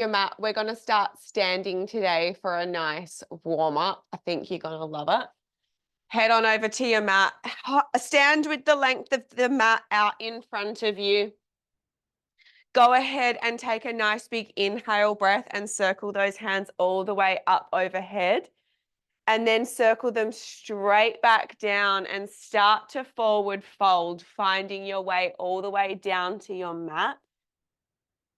your mat. We're going to start standing today for a nice warm up. I think you're going to love it. Head on over to your mat. Stand with the length of the mat out in front of you. Go ahead and take a nice big inhale breath and circle those hands all the way up overhead. And then circle them straight back down and start to forward fold, finding your way all the way down to your mat.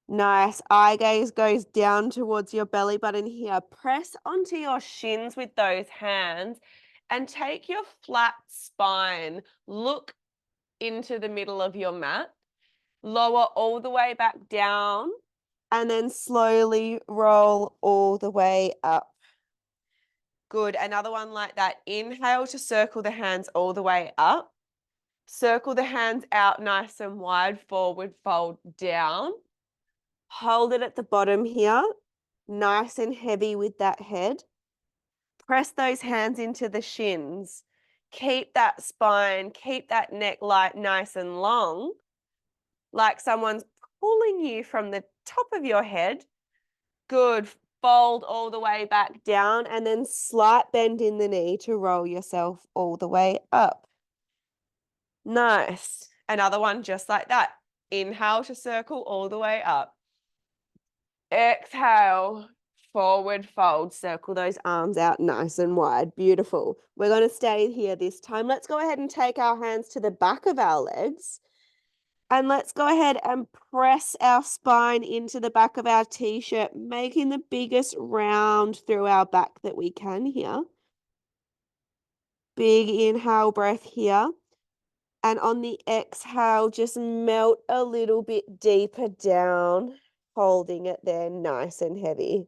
Nice. Eye gaze goes down towards your belly button here. Press onto your shins with those hands and take your flat spine. Look into the middle of your mat. Lower all the way back down and then slowly roll all the way up. Good. Another one like that. Inhale to circle the hands all the way up. Circle the hands out nice and wide, forward fold down. Hold it at the bottom here, nice and heavy with that head. Press those hands into the shins. Keep that spine, keep that neck light nice and long, like someone's pulling you from the top of your head. Good. Fold all the way back down and then slight bend in the knee to roll yourself all the way up. Nice. Another one just like that. Inhale to circle all the way up. Exhale, forward fold. Circle those arms out nice and wide. Beautiful. We're going to stay here this time. Let's go ahead and take our hands to the back of our legs. And let's go ahead and press our spine into the back of our t-shirt, making the biggest round through our back that we can here. Big inhale breath here. And on the exhale, just melt a little bit deeper down, holding it there nice and heavy.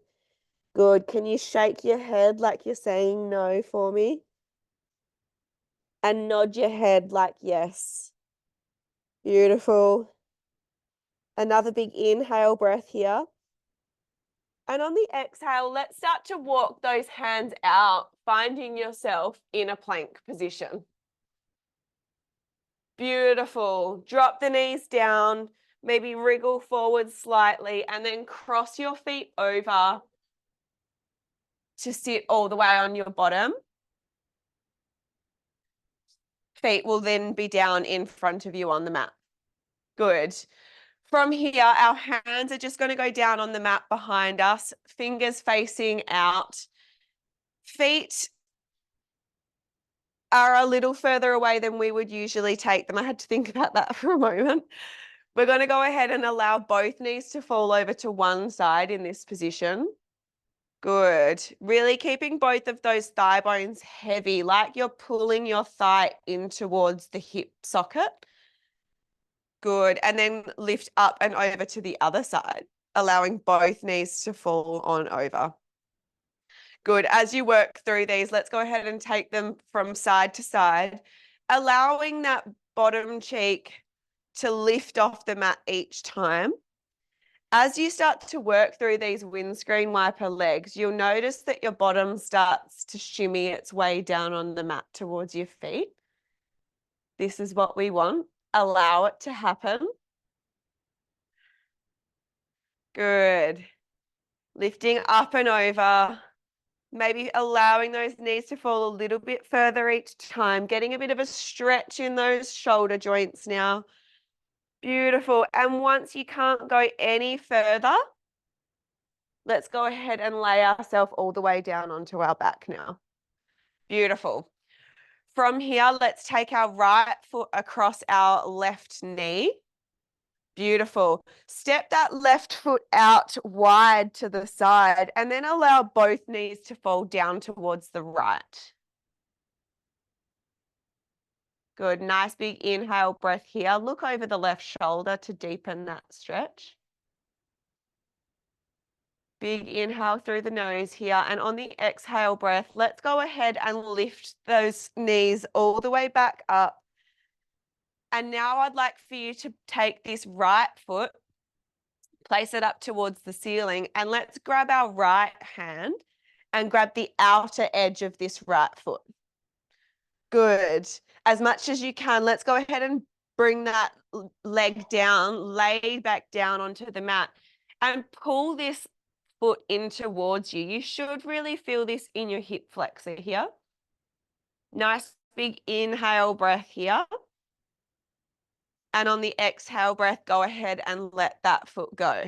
Good. Can you shake your head like you're saying no for me? And nod your head like yes. Beautiful. Another big inhale breath here. And on the exhale, let's start to walk those hands out, finding yourself in a plank position. Beautiful. Drop the knees down, maybe wriggle forward slightly, and then cross your feet over to sit all the way on your bottom. Feet will then be down in front of you on the mat. Good. From here, our hands are just going to go down on the mat behind us, fingers facing out. Feet are a little further away than we would usually take them. I had to think about that for a moment. We're going to go ahead and allow both knees to fall over to one side in this position. Good. Really keeping both of those thigh bones heavy, like you're pulling your thigh in towards the hip socket. Good. And then lift up and over to the other side, allowing both knees to fall on over. Good. As you work through these, let's go ahead and take them from side to side, allowing that bottom cheek to lift off the mat each time. As you start to work through these windscreen wiper legs, you'll notice that your bottom starts to shimmy its way down on the mat towards your feet. This is what we want. Allow it to happen. Good. Lifting up and over. Maybe allowing those knees to fall a little bit further each time, getting a bit of a stretch in those shoulder joints now. Beautiful. And once you can't go any further, let's go ahead and lay ourselves all the way down onto our back now. Beautiful. From here, let's take our right foot across our left knee. Beautiful. Step that left foot out wide to the side and then allow both knees to fall down towards the right. Good. Nice big inhale breath here. Look over the left shoulder to deepen that stretch. Big inhale through the nose here. And on the exhale breath, let's go ahead and lift those knees all the way back up. And now I'd like for you to take this right foot, place it up towards the ceiling, and let's grab our right hand and grab the outer edge of this right foot. Good. As much as you can, let's go ahead and bring that leg down, lay back down onto the mat, and pull this foot in towards you. You should really feel this in your hip flexor here. Nice big inhale breath here. And on the exhale breath, go ahead and let that foot go.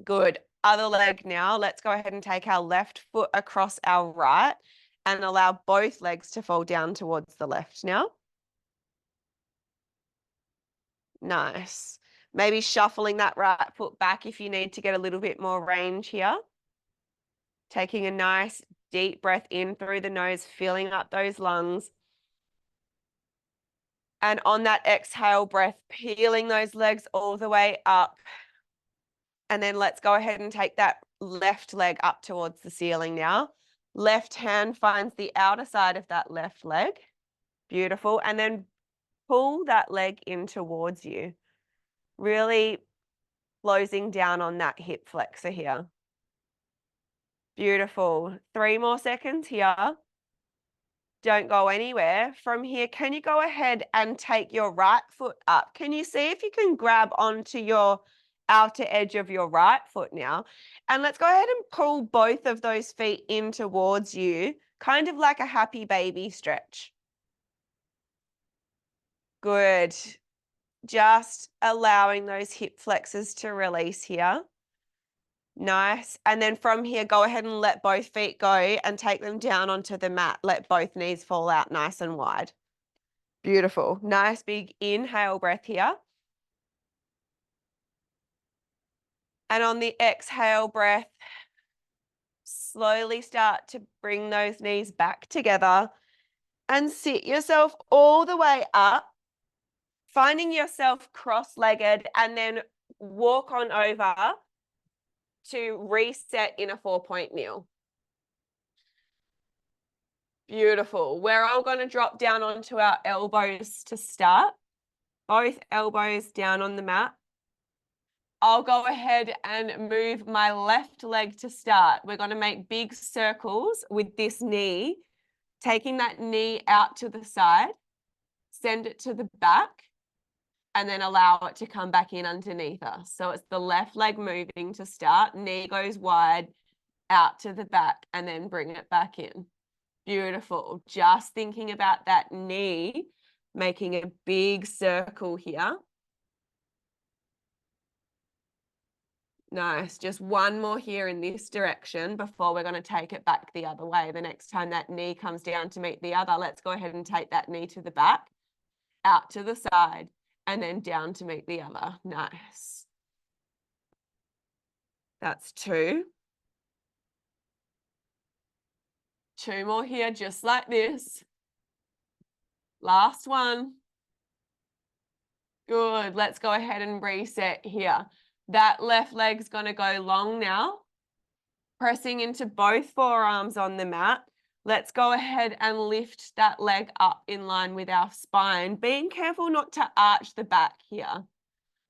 Good. Other leg now. Let's go ahead and take our left foot across our right and allow both legs to fall down towards the left now. Nice. Maybe shuffling that right foot back if you need to get a little bit more range here. Taking a nice deep breath in through the nose, filling up those lungs. And on that exhale breath, peeling those legs all the way up. And then let's go ahead and take that left leg up towards the ceiling now. Left hand finds the outer side of that left leg. Beautiful. And then pull that leg in towards you. Really closing down on that hip flexor here. Beautiful. 3 more seconds here. Don't go anywhere. From here, can you go ahead and take your right foot up? Can you see if you can grab onto your outer edge of your right foot now? And let's go ahead and pull both of those feet in towards you, kind of like a happy baby stretch. Good. Just allowing those hip flexors to release here. Nice. And then from here, go ahead and let both feet go and take them down onto the mat. Let both knees fall out nice and wide. Beautiful. Nice big inhale breath here. And on the exhale breath, slowly start to bring those knees back together and sit yourself all the way up, finding yourself cross-legged, and then walk on over to reset in a 4-point kneel. Beautiful. We're all going to drop down onto our elbows to start. Both elbows down on the mat. I'll go ahead and move my left leg to start. We're going to make big circles with this knee, taking that knee out to the side, send it to the back, and then allow it to come back in underneath us. So it's the left leg moving to start, knee goes wide, out to the back, and then bring it back in. Beautiful. Just thinking about that knee, making a big circle here. Nice. Just one more here in this direction before we're going to take it back the other way. The next time that knee comes down to meet the other, let's go ahead and take that knee to the back, out to the side, and then down to meet the other. Nice. That's 2. 2 more here, just like this. Last one. Good. Let's go ahead and reset here. That left leg's going to go long now. Pressing into both forearms on the mat. Let's go ahead and lift that leg up in line with our spine. Being careful not to arch the back here.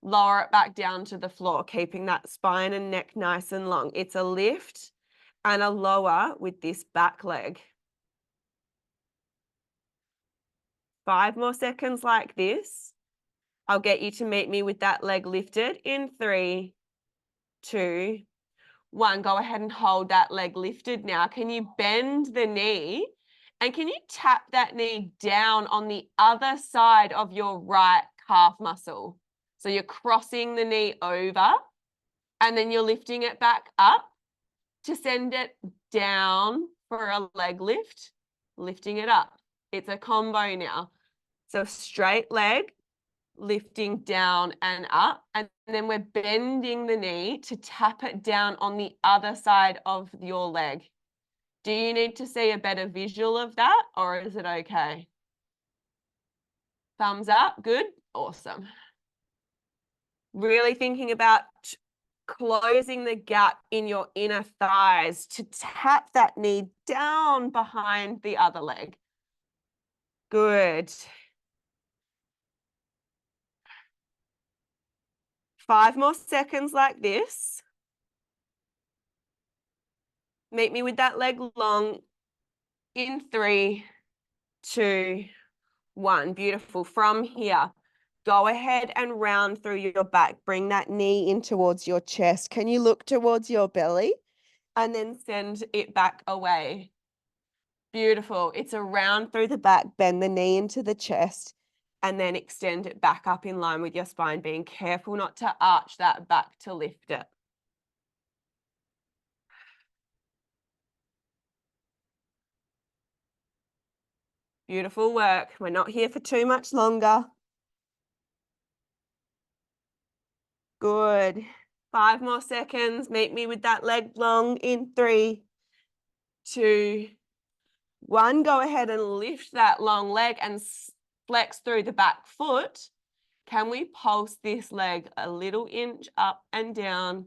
Lower it back down to the floor, keeping that spine and neck nice and long. It's a lift and a lower with this back leg. 5 more seconds like this. I'll get you to meet me with that leg lifted in 3, 2, 1. Go ahead and hold that leg lifted now. Can you bend the knee? And can you tap that knee down on the other side of your right calf muscle? So you're crossing the knee over and then you're lifting it back up to send it down for a leg lift, lifting it up. It's a combo now. So straight leg, lifting down and up, and then we're bending the knee to tap it down on the other side of your leg. Do you need to see a better visual of that, or is it okay? Thumbs up, good, awesome. Really thinking about closing the gap in your inner thighs to tap that knee down behind the other leg. Good. 5 more seconds like this. Meet me with that leg long in 3, 2, 1. Beautiful. From here, Go ahead and round through your back. Bring that knee in towards your chest. Can you look towards your belly? And then send it back away. Beautiful. It's a round through the back. Bend the knee into the chest and then extend it back up in line with your spine, being careful not to arch that back to lift it. Beautiful work. We're not here for too much longer. Good. 5 more seconds. Meet me with that leg long in 3, 2, 1. Go ahead and lift that long leg and flex through the back foot. Can we pulse this leg a little inch up and down?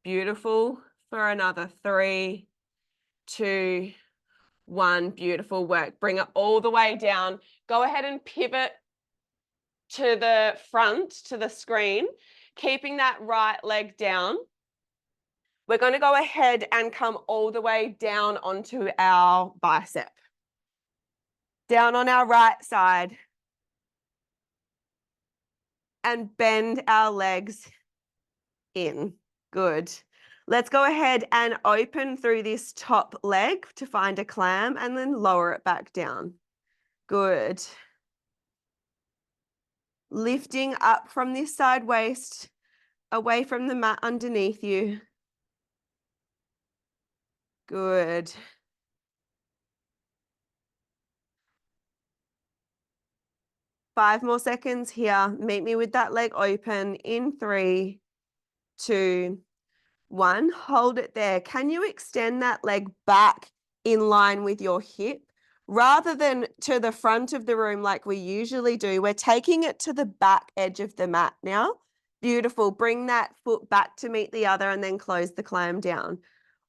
Beautiful. For another 3, 2, 1. Beautiful work. Bring it all the way down. Go ahead and pivot to the front, to the screen, keeping that right leg down. We're going to go ahead and come all the way down onto our bicep. Down on our right side. And bend our legs in. Good. Let's go ahead and open through this top leg to find a clam and then lower it back down. Good. Lifting up from this side waist, away from the mat underneath you. Good. Five more seconds here. Meet me with that leg open in 3, 2, 1. Hold it there. Can you extend that leg back in line with your hip? Rather than to the front of the room like we usually do, we're taking it to the back edge of the mat now. Beautiful. Bring that foot back to meet the other and then close the clam down.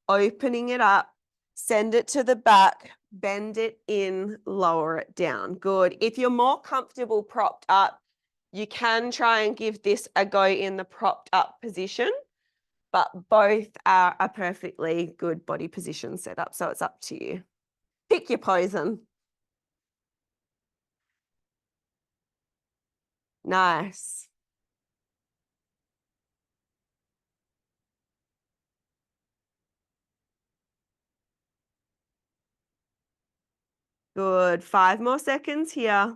Opening it up, send it to the back, bend it in, lower it down. Good. If you're more comfortable propped up, you can try and give this a go in the propped up position, but both are a perfectly good body position setup, so it's up to you. Pick your poison. Nice. Good. 5 more seconds here.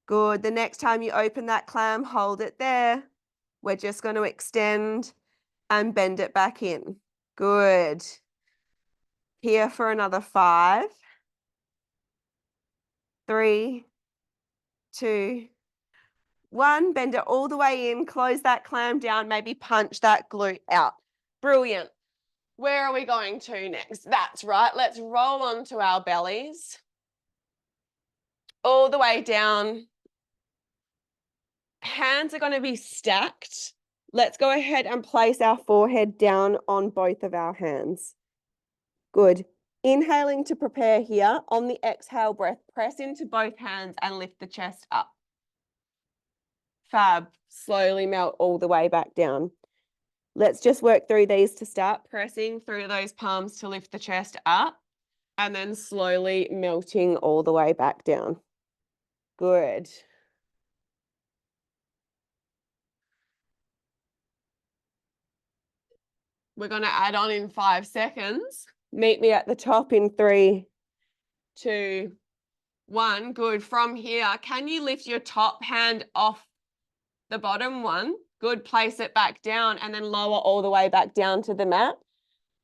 Good. The next time you open that clam, hold it there. We're just going to extend and bend it back in. Good. Here for another 5, 3, 2, 1. Bend it all the way in. Close that clam down. Maybe punch that glute out. Brilliant. Where are we going to next? That's right. Let's roll onto our bellies. All the way down. Hands are going to be stacked. Let's go ahead and place our forehead down on both of our hands. Good. Inhaling to prepare here. On the exhale breath, press into both hands and lift the chest up. Fab. Slowly melt all the way back down. Let's just work through these to start. Pressing through those palms to lift the chest up and then slowly melting all the way back down. Good. We're going to add on in 5 seconds. Meet me at the top in 3, 2, 1. Good. From here, can you lift your top hand off the bottom one? Good. Place it back down and then lower all the way back down to the mat.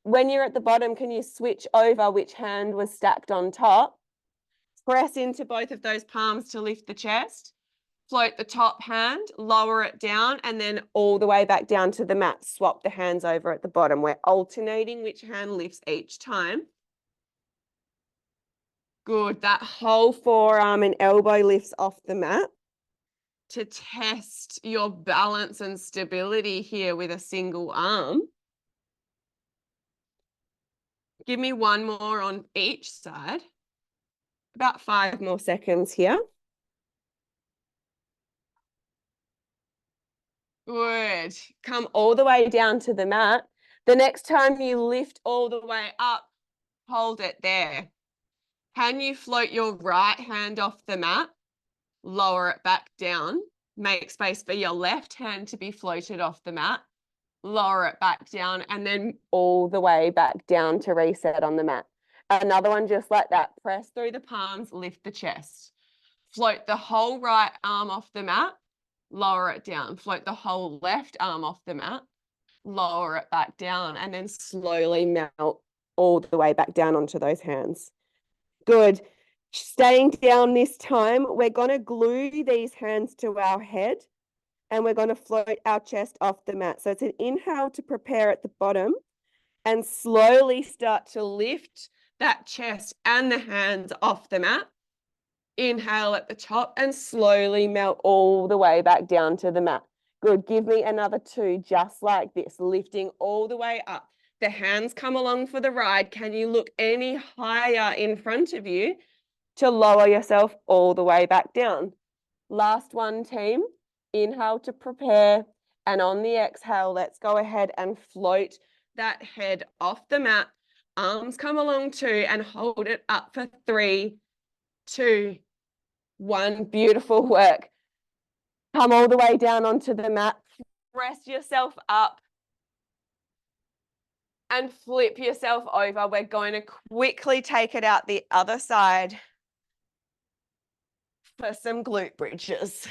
When you're at the bottom, can you switch over which hand was stacked on top? Press into both of those palms to lift the chest. Float the top hand, lower it down, and then all the way back down to the mat. Swap the hands over at the bottom. We're alternating which hand lifts each time. Good. That whole forearm and elbow lifts off the mat. To test your balance and stability here with a single arm. Give me 1 more on each side. About 5 more seconds here. Good. Come all the way down to the mat. The next time you lift all the way up, hold it there. Can you float your right hand off the mat? Lower it back down. Make space for your left hand to be floated off the mat. Lower it back down and then all the way back down to reset on the mat. Another one just like that. Press through the palms, lift the chest. Float the whole right arm off the mat, lower it down. Float the whole left arm off the mat, lower it back down, and then slowly melt all the way back down onto those hands. Good. Staying down this time, we're going to glue these hands to our head and we're going to float our chest off the mat. So it's an inhale to prepare at the bottom and slowly start to lift that chest and the hands off the mat. Inhale at the top and slowly melt all the way back down to the mat. Good. Give me another 2 just like this, lifting all the way up. The hands come along for the ride. Can you look any higher in front of you to lower yourself all the way back down? Last one, team. Inhale to prepare. And on the exhale, let's go ahead and float that head off the mat. Arms come along too and hold it up for 3, 2, 1. Beautiful work. Come all the way down onto the mat. Press yourself up and flip yourself over. We're going to quickly take it out the other side for some glute bridges.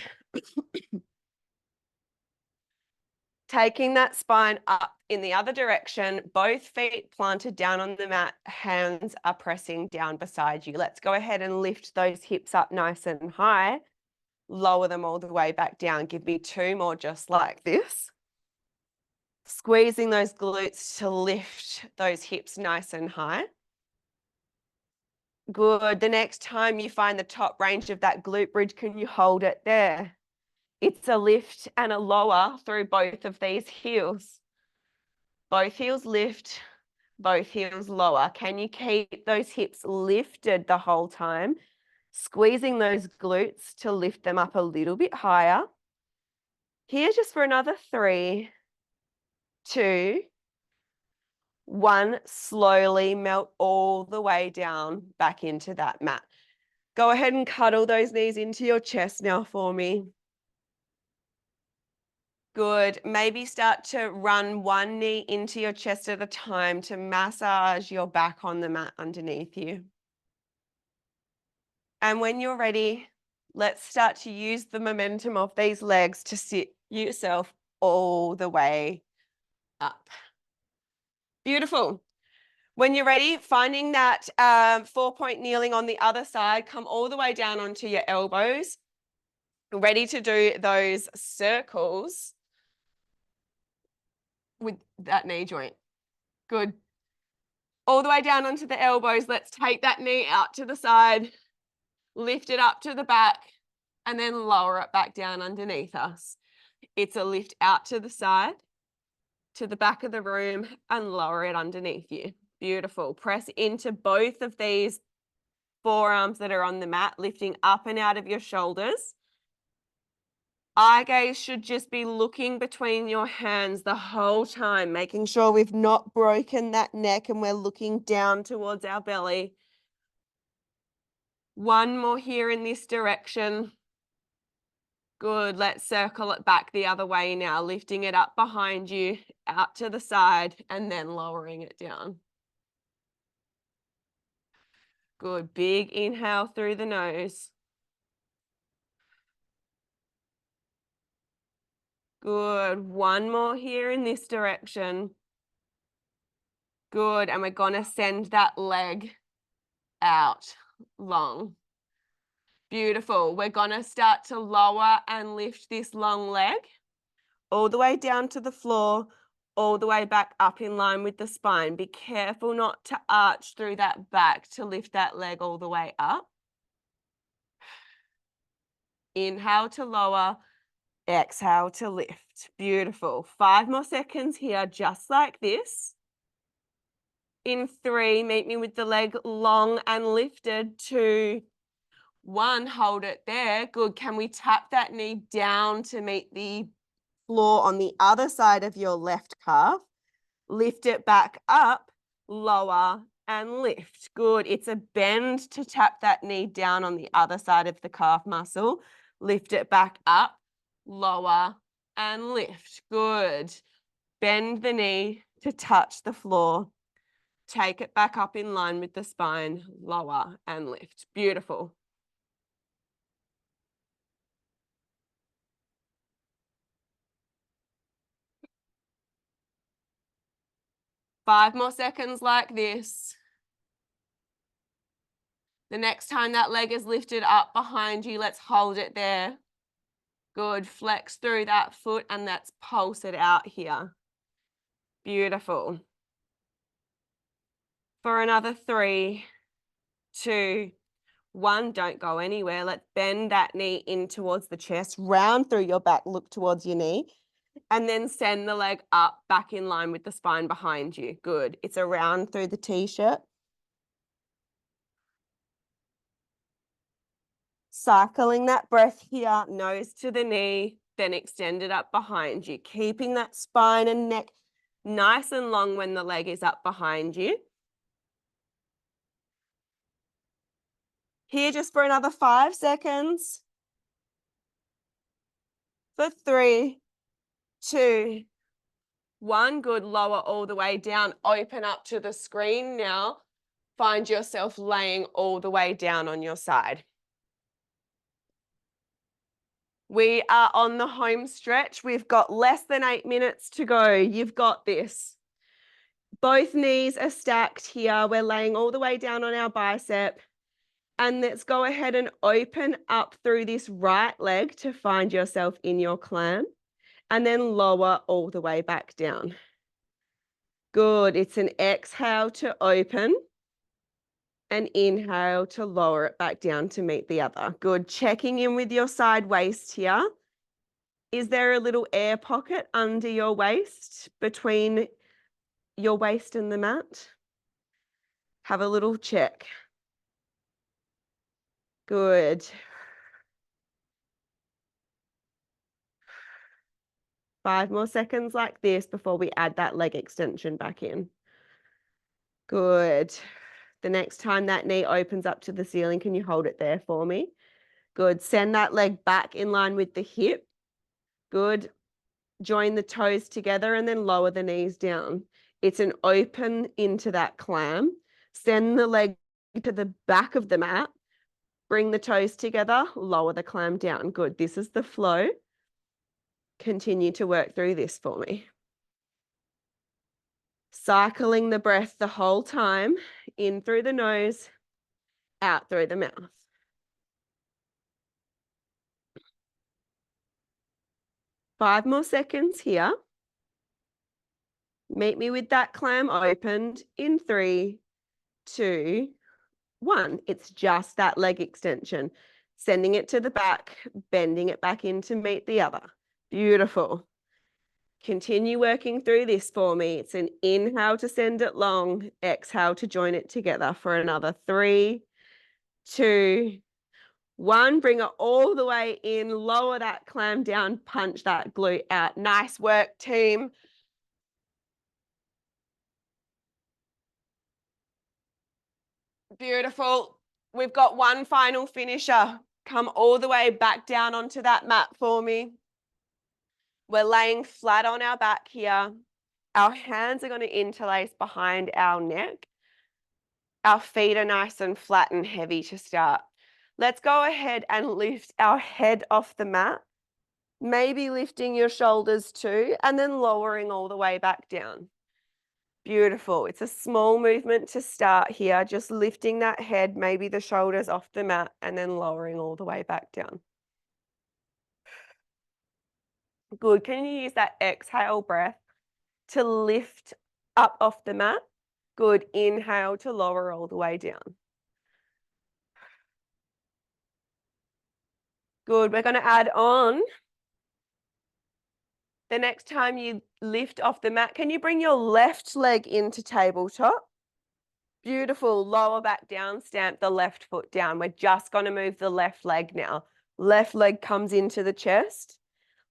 Taking that spine up in the other direction, both feet planted down on the mat, hands are pressing down beside you. Let's go ahead and lift those hips up nice and high. Lower them all the way back down. Give me 2 more just like this. Squeezing those glutes to lift those hips nice and high. Good. The next time you find the top range of that glute bridge, can you hold it there? It's a lift and a lower through both of these heels. Both heels lift, both heels lower. Can you keep those hips lifted the whole time? Squeezing those glutes to lift them up a little bit higher. Here just for another 3, 2, 1. Slowly melt all the way down back into that mat. Go ahead and cuddle those knees into your chest now for me. Good. Maybe start to run one knee into your chest at a time to massage your back on the mat underneath you. And when you're ready, let's start to use the momentum of these legs to sit yourself all the way up. Beautiful. When you're ready, finding that 4-point kneeling on the other side, come all the way down onto your elbows. Ready to do those circles with that knee joint. Good. All the way down onto the elbows. Let's take that knee out to the side, lift it up to the back, and then lower it back down underneath us. It's a lift out to the side, to the back of the room, and lower it underneath you. Beautiful. Press into both of these forearms that are on the mat, lifting up and out of your shoulders. Eye gaze should just be looking between your hands the whole time, making sure we've not broken that neck and we're looking down towards our belly. 1 more here in this direction. Good. Let's circle it back the other way now, lifting it up behind you, out to the side, and then lowering it down. Good. Big inhale through the nose. Good. 1 more here in this direction. Good. And we're going to send that leg out long. Beautiful. We're going to start to lower and lift this long leg all the way down to the floor, all the way back up in line with the spine. Be careful not to arch through that back to lift that leg all the way up. Inhale to lower, exhale to lift. Beautiful. 5 more seconds here, just like this. In 3, meet me with the leg long and lifted. 2, 1, hold it there. Good. Can we tap that knee down to meet the floor on the other side of your left calf? Lift it back up, lower, and lift. Good. It's a bend to tap that knee down on the other side of the calf muscle. Lift it back up, lower, and lift. Good. Bend the knee to touch the floor. Take it back up in line with the spine, lower, and lift. Beautiful. Five more seconds like this. The next time that leg is lifted up behind you, let's hold it there. Good. Flex through that foot and let's pulse it out here. Beautiful. For another 3, 2, 1, don't go anywhere. Let's bend that knee in towards the chest, round through your back, look towards your knee, and then send the leg up back in line with the spine behind you. Good. It's a round through the t-shirt. Cycling that breath here, nose to the knee, then extend it up behind you, keeping that spine and neck nice and long when the leg is up behind you. Here just for another 5 seconds. For 3, 2, 1. Good. Lower all the way down. Open up to the screen now. Find yourself laying all the way down on your side. We are on the home stretch. We've got less than 8 minutes to go. You've got this. Both knees are stacked here. We're laying all the way down on our bicep. And let's go ahead and open up through this right leg to find yourself in your clam. And then lower all the way back down. Good. It's an exhale to open. And inhale to lower it back down to meet the other. Good. Checking in with your side waist here. Is there a little air pocket under your waist, between your waist and the mat? Have a little check. Good. 5 more seconds like this before we add that leg extension back in. Good. The next time that knee opens up to the ceiling, can you hold it there for me? Good. Send that leg back in line with the hip. Good. Join the toes together and then lower the knees down. It's an open into that clam. Send the leg to the back of the mat. Bring the toes together, lower the clam down. Good. This is the flow. Continue to work through this for me. Cycling the breath the whole time, in through the nose, out through the mouth. Five more seconds here. Meet me with that clam opened in 3, 2, 1. It's just that leg extension. Sending it to the back, bending it back in to meet the other. Beautiful. Continue working through this for me. It's an inhale to send it long, exhale to join it together for another 3, 2, 1. Bring it all the way in, lower that clam down, punch that glute out. Nice work, team. Beautiful. We've got one final finisher. Come all the way back down onto that mat for me. We're laying flat on our back here. Our hands are going to interlace behind our neck. Our feet are nice and flat and heavy to start. Let's go ahead and lift our head off the mat. Maybe lifting your shoulders too, and then lowering all the way back down. Beautiful. It's a small movement to start here, just lifting that head, maybe the shoulders off the mat, and then lowering all the way back down. Good. Can you use that exhale breath to lift up off the mat? Good. Inhale to lower all the way down. Good. We're going to add on. The next time you lift off the mat, can you bring your left leg into tabletop? Beautiful. Lower back down, stamp the left foot down. We're just going to move the left leg now. Left leg comes into the chest.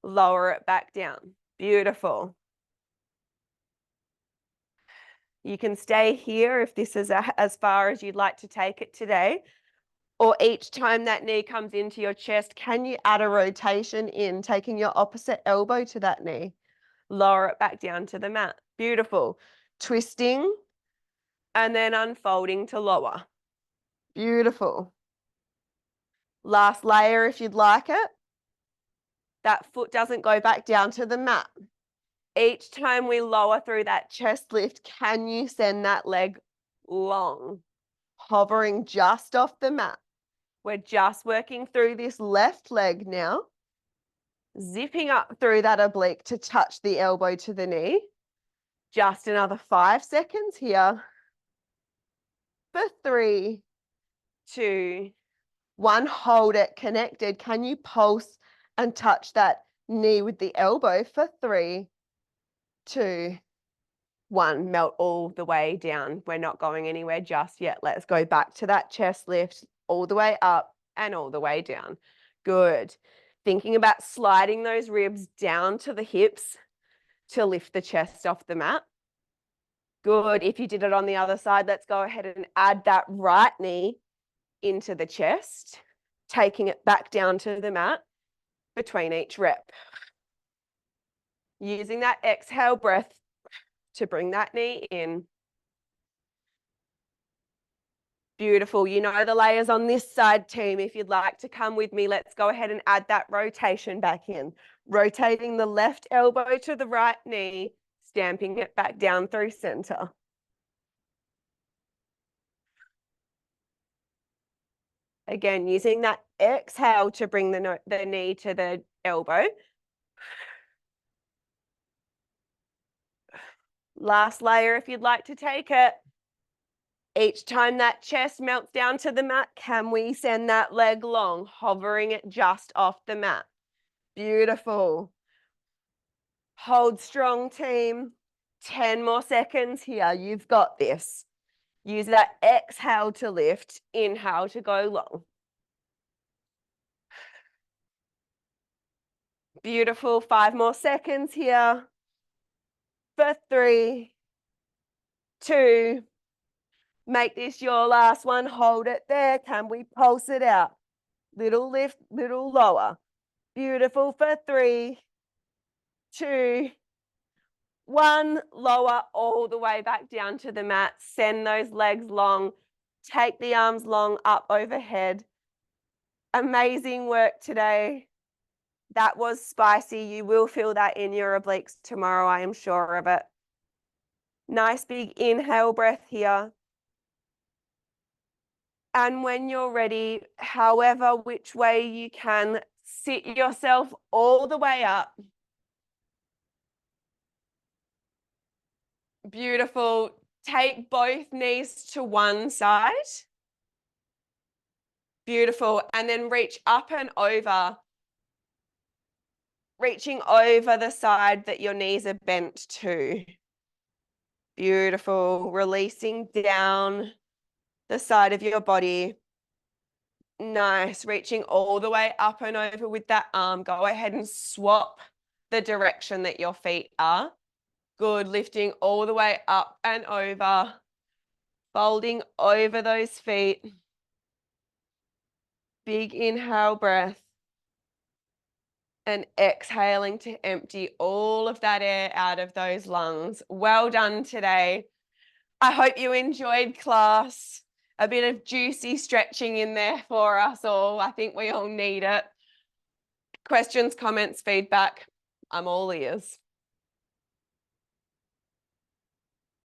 Lower it back down. Beautiful. You can stay here if this is as far as you'd like to take it today. Or each time that knee comes into your chest, can you add a rotation in, taking your opposite elbow to that knee? Lower it back down to the mat. Beautiful. Twisting and then unfolding to lower. Beautiful. Last layer if you'd like it. That foot doesn't go back down to the mat. Each time we lower through that chest lift, can you send that leg long? Hovering just off the mat. We're just working through this left leg now. Zipping up through that oblique to touch the elbow to the knee. Just another 5 seconds here. For 3, 2, 1. Hold it connected. Can you pulse and touch that knee with the elbow for 3, 2, 1. Melt all the way down. We're not going anywhere just yet. Let's go back to that chest lift, all the way up and all the way down. Good. Thinking about sliding those ribs down to the hips to lift the chest off the mat. Good. If you did it on the other side, let's go ahead and add that right knee into the chest, taking it back down to the mat between each rep. Using that exhale breath to bring that knee in. Beautiful. You know the layers on this side, team. If you'd like to come with me, let's go ahead and add that rotation back in. Rotating the left elbow to the right knee, stamping it back down through center. Again, using that exhale to bring the knee to the elbow. Last layer if you'd like to take it. Each time that chest melts down to the mat, can we send that leg long, hovering it just off the mat? Beautiful. Hold strong, team. 10 more seconds here. You've got this. Use that exhale to lift, inhale to go long. Beautiful. 5 more seconds here. For 3, 2, make this your last one. Hold it there. Can we pulse it out? Little lift, little lower. Beautiful. For 3, 2, 1. Lower all the way back down to the mat. Send those legs long. Take the arms long up overhead. Amazing work today. That was spicy. You will feel that in your obliques tomorrow. I am sure of it. Nice big inhale breath here. And when you're ready, however which way you can, sit yourself all the way up. Beautiful. Take both knees to one side. Beautiful. And then reach up and over. Reaching over the side that your knees are bent to. Beautiful. Releasing down the side of your body. Nice. Reaching all the way up and over with that arm. Go ahead and swap the direction that your feet are. Good. Lifting all the way up and over. Folding over those feet. Big inhale breath. And exhaling to empty all of that air out of those lungs. Well done today. I hope you enjoyed class. A bit of juicy stretching in there for us all. I think we all need it. Questions, comments, feedback, I'm all ears.